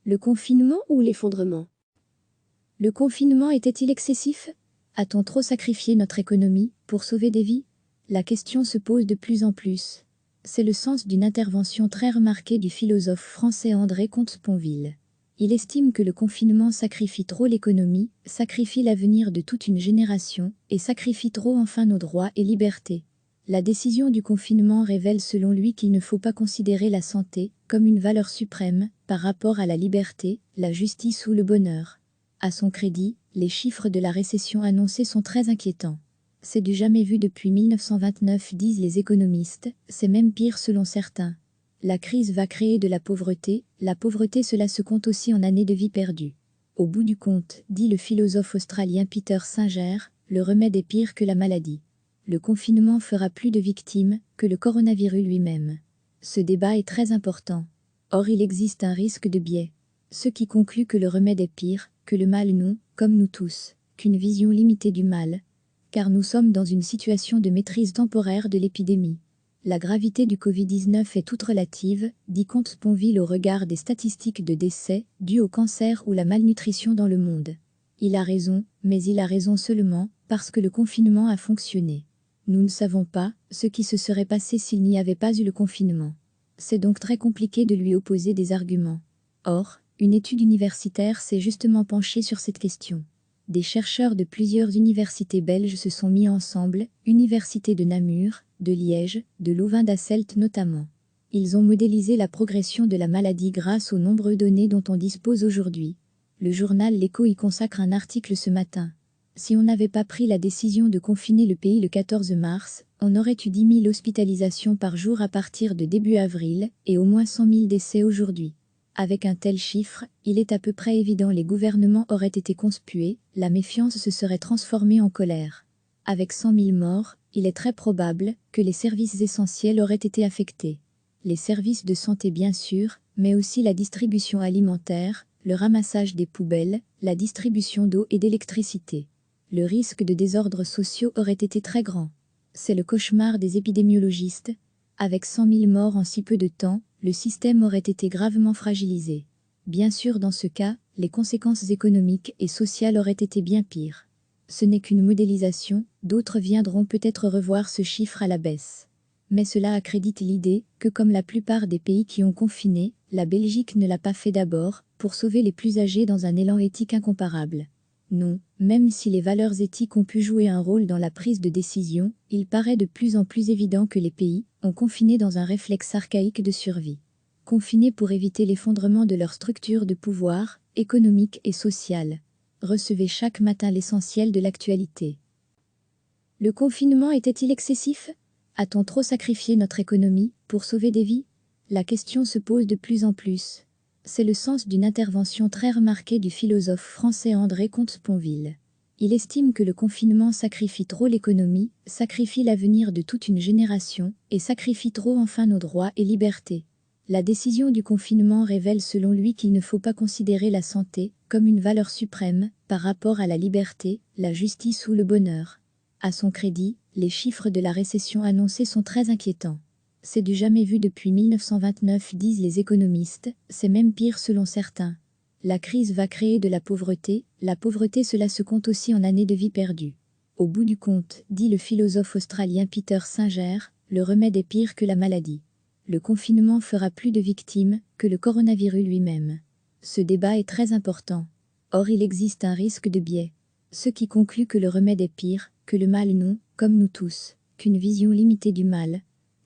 Le confinement ou l'effondrement? Le confinement était-il excessif? A-t-on trop sacrifié notre économie pour sauver des vies? La question se pose de plus en plus. C'est le sens d'une intervention très remarquée du philosophe français André Comte-Sponville. Il estime que le confinement sacrifie trop l'économie, sacrifie l'avenir de toute une génération et sacrifie trop enfin nos droits et libertés. La décision du confinement révèle selon lui qu'il ne faut pas considérer la santé comme une valeur suprême par rapport à la liberté, la justice ou le bonheur. À son crédit, les chiffres de la récession annoncée sont très inquiétants. C'est du jamais vu depuis 1929, disent les économistes, c'est même pire selon certains. La crise va créer de la pauvreté cela se compte aussi en années de vie perdues. Au bout du compte, dit le philosophe australien Peter Singer, le remède est pire que la maladie. Le confinement fera plus de victimes que le coronavirus lui-même. Ce débat est très important. Or il existe un risque de biais. Ceux qui concluent que le remède est pire que le mal n'ont, comme nous tous, qu'une vision limitée du mal, car nous sommes dans une situation de maîtrise temporaire de l'épidémie. La gravité du Covid-19 est toute relative, dit Comte-Sponville au regard des statistiques de décès dus au cancer ou la malnutrition dans le monde. Il a raison, mais il a raison seulement parce que le confinement a fonctionné. Nous ne savons pas ce qui se serait passé s'il n'y avait pas eu le confinement. C'est donc très compliqué de lui opposer des arguments. Or, une étude universitaire s'est justement penchée sur cette question. Des chercheurs de plusieurs universités belges se sont mis ensemble, universités de Namur, de Liège, de Louvain-Dasselt notamment. Ils ont modélisé la progression de la maladie grâce aux nombreuses données dont on dispose aujourd'hui. Le journal L'Écho y consacre un article ce matin. Si on n'avait pas pris la décision de confiner le pays le 14 mars, on aurait eu 10 000 hospitalisations par jour à partir de début avril et au moins 100 000 décès aujourd'hui. Avec un tel chiffre, il est à peu près évident les gouvernements auraient été conspués, la méfiance se serait transformée en colère. Avec 100 000 morts, il est très probable que les services essentiels auraient été affectés. Les services de santé bien sûr, mais aussi la distribution alimentaire, le ramassage des poubelles, la distribution d'eau et d'électricité. Le risque de désordres sociaux aurait été très grand. C'est le cauchemar des épidémiologistes. Avec 100 000 morts en si peu de temps, le système aurait été gravement fragilisé. Bien sûr, dans ce cas, les conséquences économiques et sociales auraient été bien pires. Ce n'est qu'une modélisation, d'autres viendront peut-être revoir ce chiffre à la baisse. Mais cela accrédite l'idée que comme la plupart des pays qui ont confiné, la Belgique ne l'a pas fait d'abord, pour sauver les plus âgés dans un élan éthique incomparable. Non, même si les valeurs éthiques ont pu jouer un rôle dans la prise de décision, il paraît de plus en plus évident que les pays ont confiné dans un réflexe archaïque de survie. Confinés pour éviter l'effondrement de leur structure de pouvoir, économique et sociale. Recevez chaque matin l'essentiel de l'actualité. Le confinement était-il excessif? A-t-on trop sacrifié notre économie pour sauver des vies? La question se pose de plus en plus. C'est le sens d'une intervention très remarquée du philosophe français André Comte-Sponville. Il estime que le confinement sacrifie trop l'économie, sacrifie l'avenir de toute une génération et sacrifie trop enfin nos droits et libertés. La décision du confinement révèle selon lui qu'il ne faut pas considérer la santé comme une valeur suprême par rapport à la liberté, la justice ou le bonheur. À son crédit, les chiffres de la récession annoncée sont très inquiétants. C'est du jamais vu depuis 1929, disent les économistes, c'est même pire selon certains. La crise va créer de la pauvreté cela se compte aussi en années de vie perdues. Au bout du compte, dit le philosophe australien Peter Singer, le remède est pire que la maladie. Le confinement fera plus de victimes que le coronavirus lui-même. Ce débat est très important. Or il existe un risque de biais. Ceux qui concluent que le remède est pire que le mal n'ont, comme nous tous, qu'une vision limitée du mal,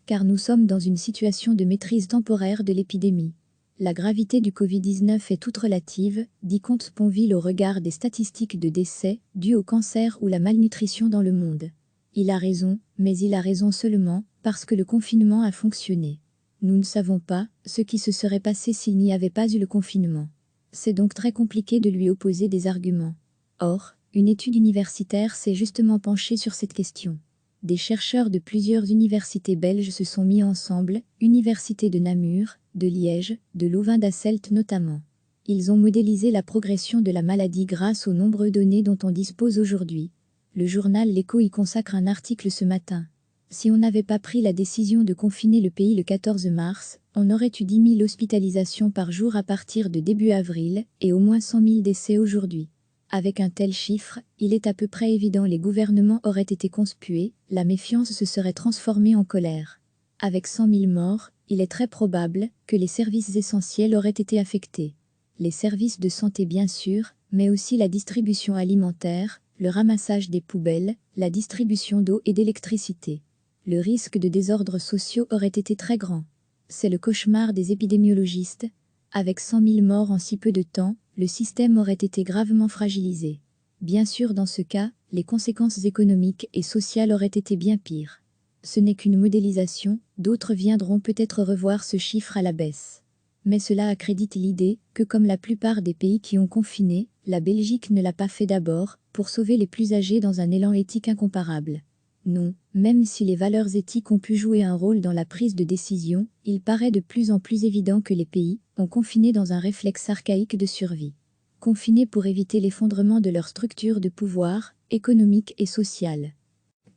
car nous sommes dans une situation de maîtrise temporaire de l'épidémie. La gravité du Covid-19 est toute relative, dit Comte-Sponville au regard des statistiques de décès dus au cancer ou la malnutrition dans le monde. Il a raison, mais il a raison seulement parce que le confinement a fonctionné. Nous ne savons pas ce qui se serait passé s'il n'y avait pas eu le confinement. C'est donc très compliqué de lui opposer des arguments. Or, une étude universitaire s'est justement penchée sur cette question. Des chercheurs de plusieurs universités belges se sont mis ensemble, universités de Namur, de Liège, de Louvain-Dasselt notamment. Ils ont modélisé la progression de la maladie grâce aux nombreuses données dont on dispose aujourd'hui. Le journal L'Écho y consacre un article ce matin. Si on n'avait pas pris la décision de confiner le pays le 14 mars, On aurait eu 10 000 hospitalisations par jour à partir de début avril et au moins 100 000 décès aujourd'hui. Avec un tel chiffre, il est à peu près évident les gouvernements auraient été conspués, la méfiance se serait transformée en colère. Avec 100 000 morts, il est très probable que les services essentiels auraient été affectés. Les services de santé bien sûr, mais aussi la distribution alimentaire, le ramassage des poubelles, la distribution d'eau et d'électricité. Le risque de désordres sociaux aurait été très grand. C'est le cauchemar des épidémiologistes. Avec 100 000 morts en si peu de temps, le système aurait été gravement fragilisé. Bien sûr, dans ce cas, les conséquences économiques et sociales auraient été bien pires. Ce n'est qu'une modélisation, d'autres viendront peut-être revoir ce chiffre à la baisse. Mais cela accrédite l'idée que, comme la plupart des pays qui ont confiné, la Belgique ne l'a pas fait d'abord, pour sauver les plus âgés dans un élan éthique incomparable. Non, même si les valeurs éthiques ont pu jouer un rôle dans la prise de décision, il paraît de plus en plus évident que les pays ont confiné dans un réflexe archaïque de survie. Confinés pour éviter l'effondrement de leur structure de pouvoir, économique et sociale.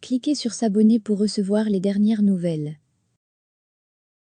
Cliquez sur s'abonner pour recevoir les dernières nouvelles.